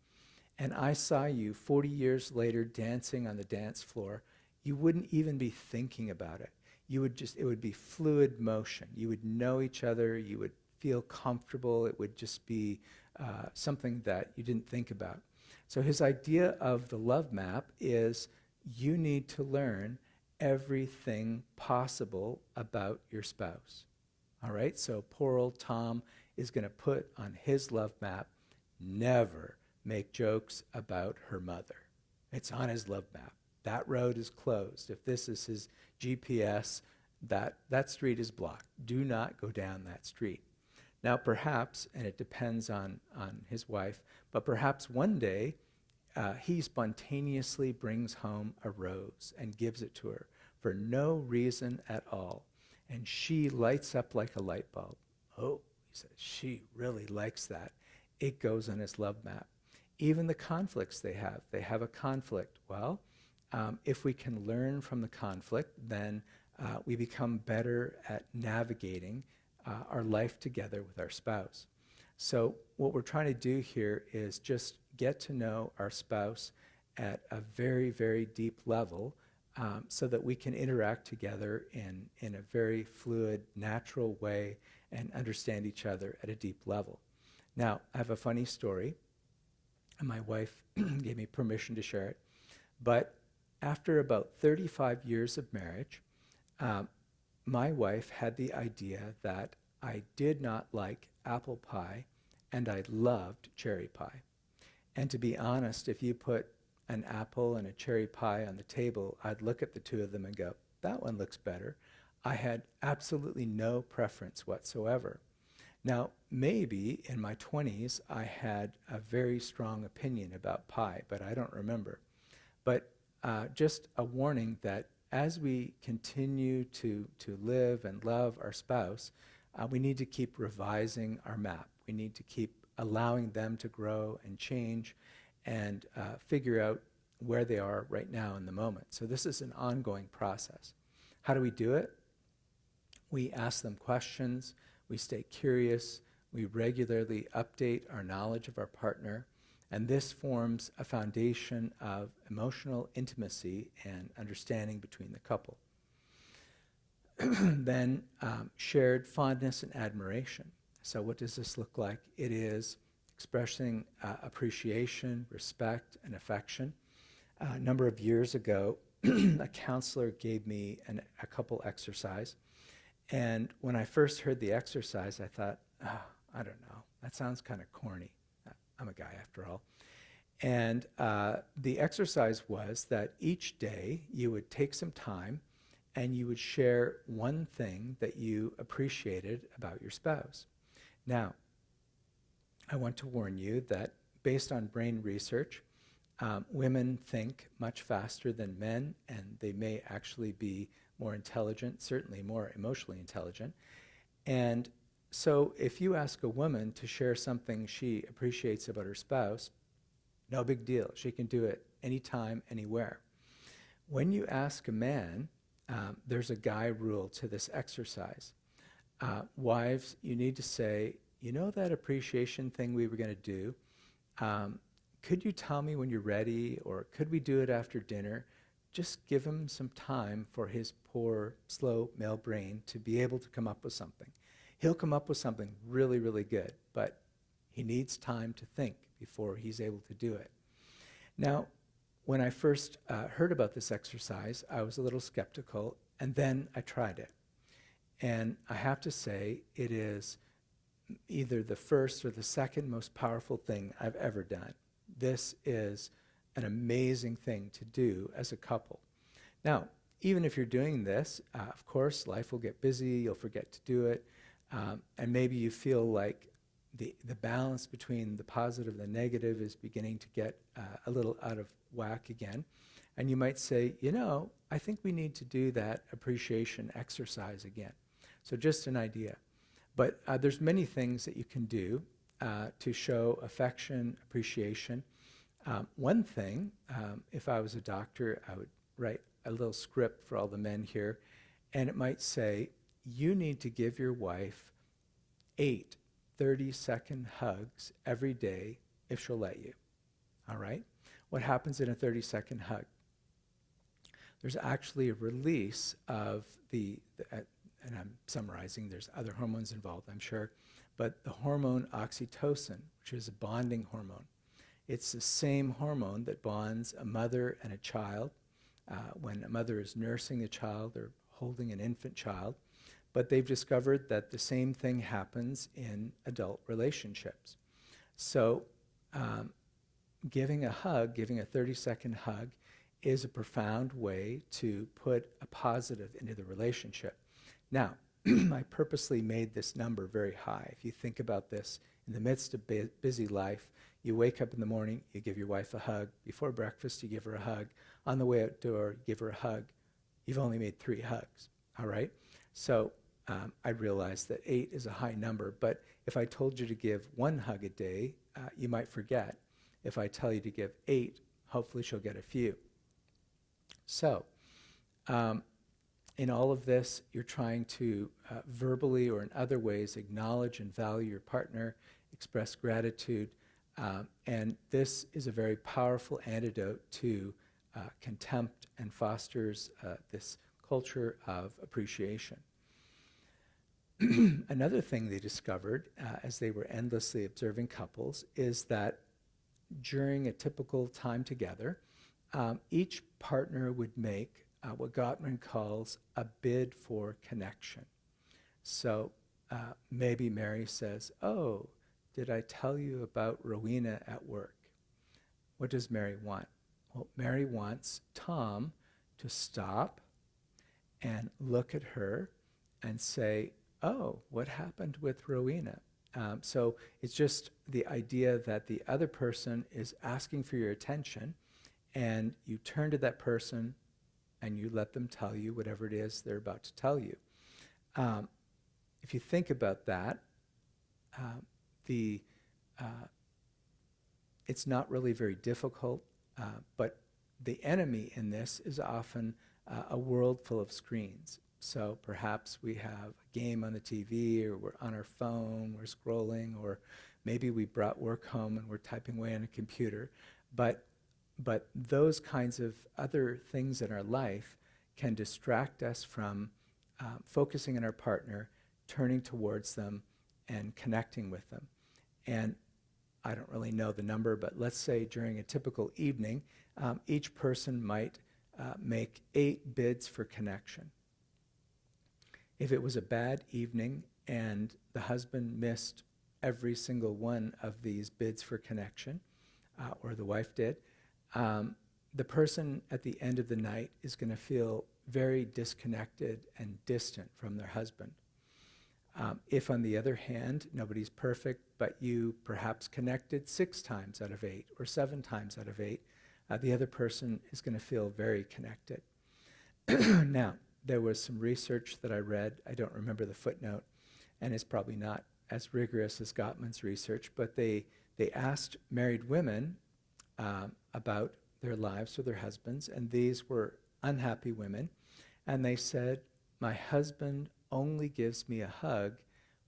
and I saw you 40 years later dancing on the dance floor, you wouldn't even be thinking about it. It would be fluid motion. You would know each other, you would feel comfortable, it would just be something that you didn't think about. So his idea of the love map is you need to learn everything possible about your spouse. All right, so poor old Tom is going to put on his love map, never make jokes about her mother. It's on his love map. That road is closed. If this is his GPS, that street is blocked. Do not go down that street. Now perhaps, and it depends on his wife, but perhaps one day he spontaneously brings home a rose and gives it to her for no reason at all. And she lights up like a light bulb. Oh, he says, she really likes that. It goes on his love map. Even the conflicts they have a conflict. Well, if we can learn from the conflict, then we become better at navigating our life together with our spouse. So what we're trying to do here is just get to know our spouse at a very, very deep level so that we can interact together in a very fluid, natural way and understand each other at a deep level. Now, I have a funny story, and my wife gave me permission to share it, but after about 35 years of marriage, my wife had the idea that I did not like apple pie and I loved cherry pie. And to be honest, if you put an apple and a cherry pie on the table, I'd look at the two of them and go, that one looks better. I had absolutely no preference whatsoever. Now, maybe in my 20s, I had a very strong opinion about pie, but I don't remember. But just a warning that as we continue to live and love our spouse, we need to keep revising our map. We need to keep allowing them to grow and change and figure out where they are right now in the moment. So this is an ongoing process. How do we do it? We ask them questions, we stay curious, we regularly update our knowledge of our partner, and this forms a foundation of emotional intimacy and understanding between the couple. Then shared fondness and admiration. So what does this look like? It is expressing appreciation, respect, and affection. A number of years ago, a counselor gave me a couple exercise. And when I first heard the exercise, I thought, oh, I don't know, that sounds kind of corny. I'm a guy after all. And the exercise was that each day you would take some time and you would share one thing that you appreciated about your spouse. Now, I want to warn you that based on brain research, women think much faster than men, and they may actually be more intelligent, certainly more emotionally intelligent. And so if you ask a woman to share something she appreciates about her spouse, no big deal. She can do it anytime, anywhere. When you ask a man, there's a guy rule to this exercise. Wives, you need to say, you know that appreciation thing we were going to do? Could you tell me when you're ready, or could we do it after dinner? Just give him some time for his poor, slow male brain to be able to come up with something. He'll come up with something really, really good, but he needs time to think before he's able to do it. Now, when I first heard about this exercise, I was a little skeptical, and then I tried it. And I have to say, it is either the first or the second most powerful thing I've ever done. This is an amazing thing to do as a couple. Now, even if you're doing this, of course, life will get busy, you'll forget to do it, and maybe you feel like the balance between the positive and the negative is beginning to get a little out of whack again. And you might say, I think we need to do that appreciation exercise again. So just an idea. But there's many things that you can do to show affection, appreciation. One thing, if I was a doctor, I would write a little script for all the men here, and it might say, you need to give your wife 8 30-second hugs every day if she'll let you. All right? What happens in a 30-second hug? There's actually a release of and I'm summarizing, there's other hormones involved, I'm sure, but the hormone oxytocin, which is a bonding hormone. It's the same hormone that bonds a mother and a child when a mother is nursing a child or holding an infant child. But they've discovered that the same thing happens in adult relationships. So giving a hug, giving a 30-second hug, is a profound way to put a positive into the relationship. Now, I purposely made this number very high. If you think about this, in the midst of busy life, you wake up in the morning, you give your wife a hug. Before breakfast, you give her a hug. On the way outdoor, you give her a hug. You've only made 3 hugs, all right? So I realize that 8 is a high number, but if I told you to give 1 hug a day, you might forget. If I tell you to give 8, hopefully she'll get a few. So, in all of this, you're trying to verbally or in other ways acknowledge and value your partner, express gratitude, and this is a very powerful antidote to contempt and fosters this culture of appreciation. Another thing they discovered as they were endlessly observing couples is that during a typical time together, each partner would make what Gottman calls a bid for connection. So maybe Mary says, "Oh, did I tell you about Rowena at work?" What does Mary want? Well, Mary wants Tom to stop and look at her and say, "Oh, what happened with Rowena?" So it's just the idea that the other person is asking for your attention, and you turn to that person and you let them tell you whatever it is they're about to tell you. If you think about that, it's not really very difficult, but the enemy in this is often a world full of screens. So perhaps we have a game on the TV, or we're on our phone, we're scrolling, or maybe we brought work home and we're typing away on a computer. But those kinds of other things in our life can distract us from focusing on our partner, turning towards them, and connecting with them. And I don't really know the number, but let's say during a typical evening, each person might make 8 bids for connection. If it was a bad evening and the husband missed every single one of these bids for connection, or the wife did, the person at the end of the night is going to feel very disconnected and distant from their husband. If, on the other hand, nobody's perfect, but you perhaps connected 6 times out of 8 or 7 times out of 8, the other person is going to feel very connected. Now, there was some research that I read, I don't remember the footnote, and it's probably not as rigorous as Gottman's research, but they asked married women about their lives with their husbands, and these were unhappy women, and they said, "My husband only gives me a hug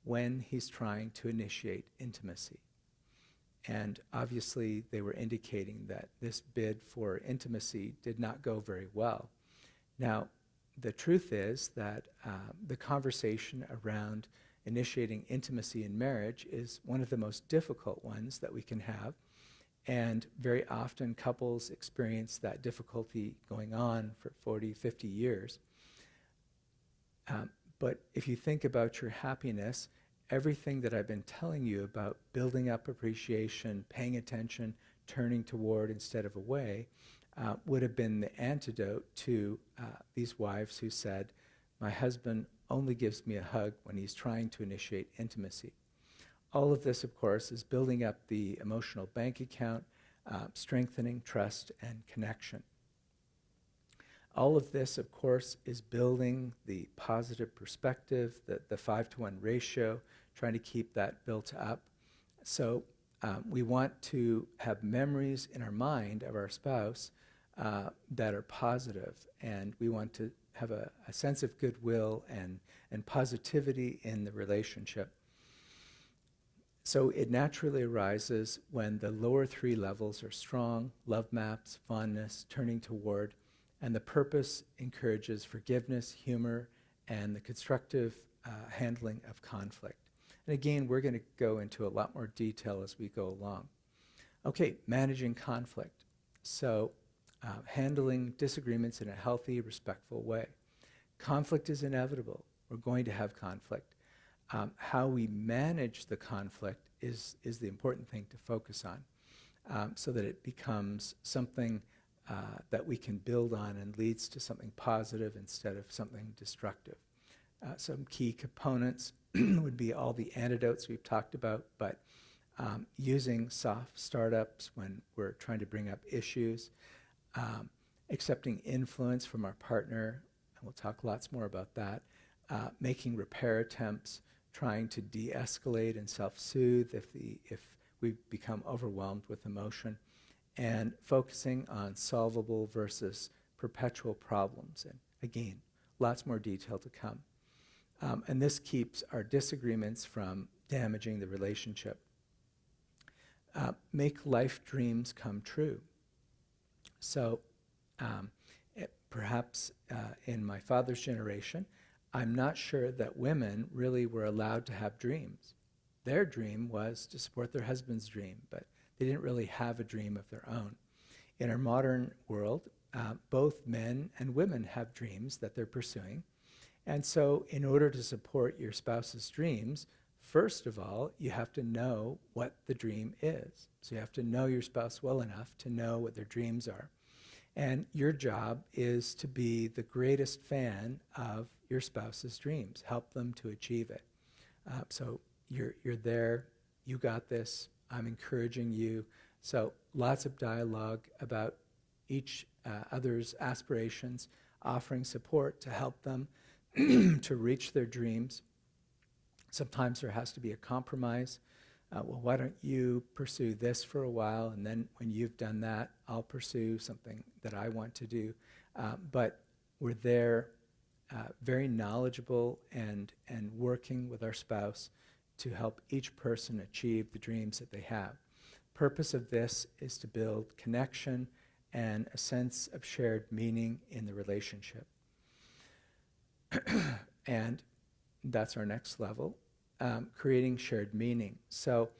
when he's trying to initiate intimacy." And obviously they were indicating that this bid for intimacy did not go very well. Now, the truth is that the conversation around initiating intimacy in marriage is one of the most difficult ones that we can have. And very often couples experience that difficulty going on for 40, 50 years. But if you think about your happiness, everything that I've been telling you about building up appreciation, paying attention, turning toward instead of away, would have been the antidote to these wives who said, my husband only gives me a hug when he's trying to initiate intimacy. All of this, of course, is building up the emotional bank account, strengthening trust and connection. All of this, of course, is building the positive perspective, the 5-to-1 ratio, trying to keep that built up. So we want to have memories in our mind of our spouse that are positive, and we want to have a sense of goodwill and positivity in the relationship. So it naturally arises when the lower three levels are strong: love maps, fondness, turning toward, and the purpose encourages forgiveness, humor, and the constructive handling of conflict. And again, we're going to go into a lot more detail as we go along. Okay, managing conflict. So handling disagreements in a healthy, respectful way. Conflict is inevitable. We're going to have conflict. How we manage the conflict is the important thing to focus on, so that it becomes something that we can build on and leads to something positive instead of something destructive. Some key components would be all the antidotes we've talked about, but using soft startups when we're trying to bring up issues, accepting influence from our partner, and we'll talk lots more about that, making repair attempts, trying to de-escalate and self-soothe if we become overwhelmed with emotion, and focusing on solvable versus perpetual problems. And again, lots more detail to come. And this keeps our disagreements from damaging the relationship. Make life dreams come true. So perhaps in my father's generation, I'm not sure that women really were allowed to have dreams. Their dream was to support their husband's dream, but they didn't really have a dream of their own. In our modern world, both men and women have dreams that they're pursuing. And so in order to support your spouse's dreams, first of all, you have to know what the dream is. So you have to know your spouse well enough to know what their dreams are. And your job is to be the greatest fan of your spouse's dreams. Help them to achieve it. So you're there. You got this. I'm encouraging you. So lots of dialogue about each other's aspirations, offering support to help them to reach their dreams. Sometimes there has to be a compromise. Well, why don't you pursue this for a while, and then when you've done that, I'll pursue something that I want to do. But we're there, very knowledgeable and working with our spouse to help each person achieve the dreams that they have. Purpose of this is to build connection and a sense of shared meaning in the relationship. And that's our next level, creating shared meaning. So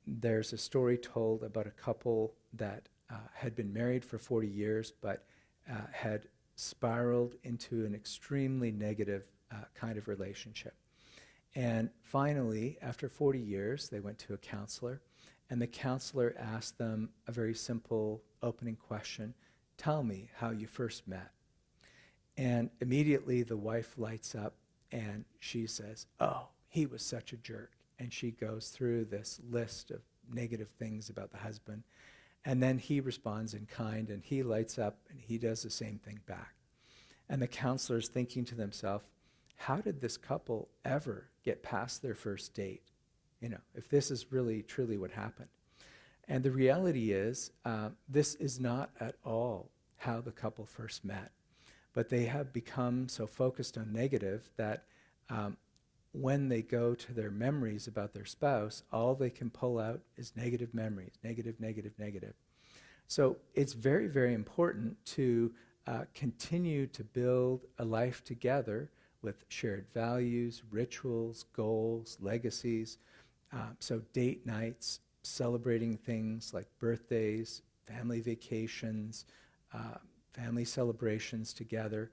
there's a story told about a couple that had been married for 40 years, but had spiraled into an extremely negative kind of relationship. And finally, after 40 years, they went to a counselor, and the counselor asked them a very simple opening question: tell me how you first met. And immediately the wife lights up and she says, oh, he was such a jerk. And she goes through this list of negative things about the husband. And then he responds in kind, and he lights up and he does the same thing back. And the counselor's thinking to themselves, how did this couple ever get past their first date? You know, if this is really, truly what happened. And the reality is, this is not at all how the couple first met. But they have become so focused on negative that when they go to their memories about their spouse, all they can pull out is negative memories, negative, negative, negative. So it's very, very important to continue to build a life together with shared values, rituals, goals, legacies. So date nights, celebrating things like birthdays, family vacations, family celebrations together.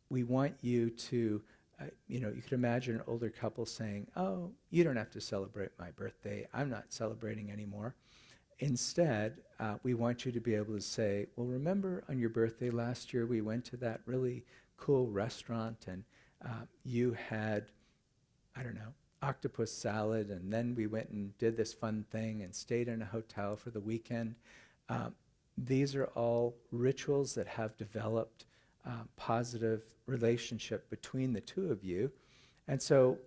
We want you to You could imagine an older couple saying, "Oh, you don't have to celebrate my birthday. I'm not celebrating anymore." Instead, we want you to be able to say, "Well, remember on your birthday last year, we went to that really cool restaurant and you had, I don't know, octopus salad, and then we went and did this fun thing and stayed in a hotel for the weekend." These are all rituals that have developed positive relationship between the two of you. And so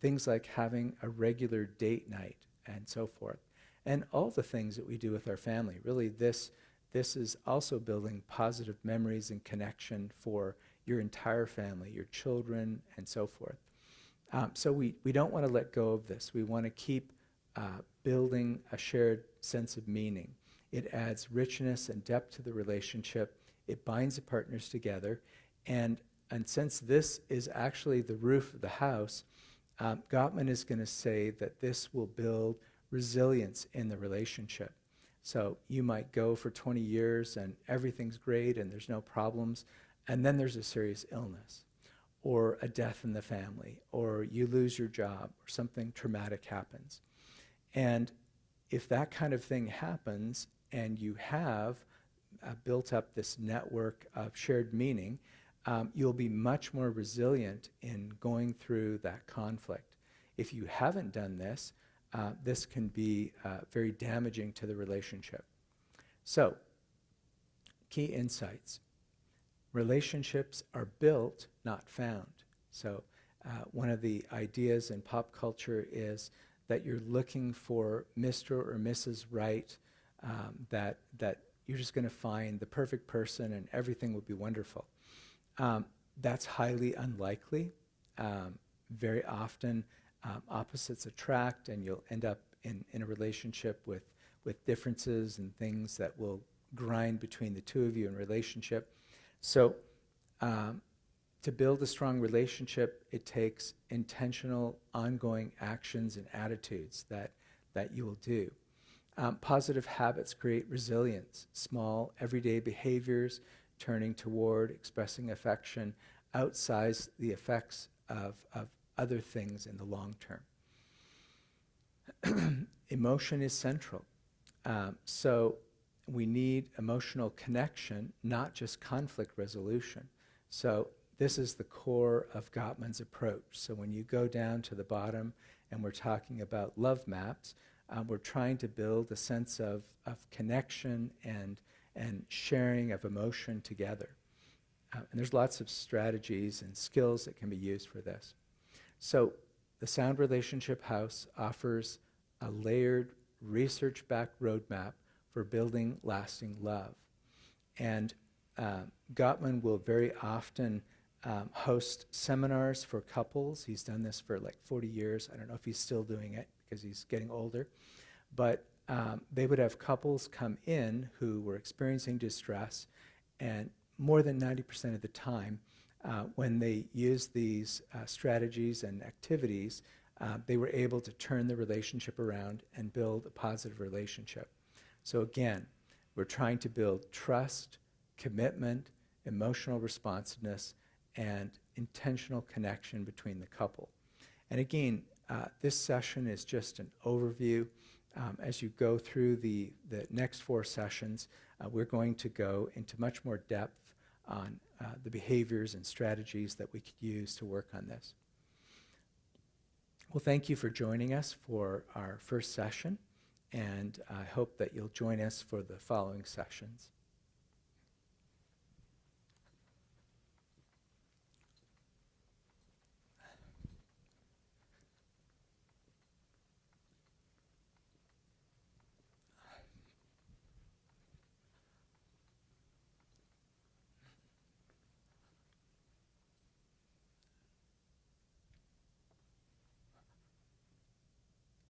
things like having a regular date night and so forth. And all the things that we do with our family, really this is also building positive memories and connection for your entire family, your children, and so forth. So we don't want to let go of this. We want to keep building a shared sense of meaning. It adds richness and depth to the relationship. It binds the partners together. And since this is actually the roof of the house, Gottman is going to say that this will build resilience in the relationship. So you might go for 20 years and everything's great and there's no problems, and then there's a serious illness or a death in the family, or you lose your job, or something traumatic happens. And if that kind of thing happens and you have built up this network of shared meaning, you'll be much more resilient in going through that conflict. If you haven't done this, this can be very damaging to the relationship. So, key insights. Relationships are built, not found. So one of the ideas in pop culture is that you're looking for Mr. or Mrs. Right, that you're just going to find the perfect person and everything will be wonderful. That's highly unlikely. Very often opposites attract, and you'll end up in a relationship with differences and things that will grind between the two of you in relationship. So to build a strong relationship, it takes intentional, ongoing actions and attitudes that you will do. Positive habits create resilience. Small, everyday behaviors, turning toward, expressing affection, outsize the effects of other things in the long term. Emotion is central. So we need emotional connection, not just conflict resolution. So this is the core of Gottman's approach. So when you go down to the bottom and we're talking about love maps, we're trying to build a sense of connection and sharing of emotion together. And there's lots of strategies and skills that can be used for this. So the Sound Relationship House offers a layered, research-backed roadmap for building lasting love. And Gottman will very often host seminars for couples. He's done this for like 40 years. I don't know if he's still doing it because he's getting older. But they would have couples come in who were experiencing distress, and more than 90% of the time, when they used these strategies and activities, they were able to turn the relationship around and build a positive relationship. So again, we're trying to build trust, commitment, emotional responsiveness, and intentional connection between the couple. And again, this session is just an overview. As you go through the next 4 sessions, we're going to go into much more depth on the behaviors and strategies that we could use to work on this. Well, thank you for joining us for our first session, and I hope that you'll join us for the following sessions.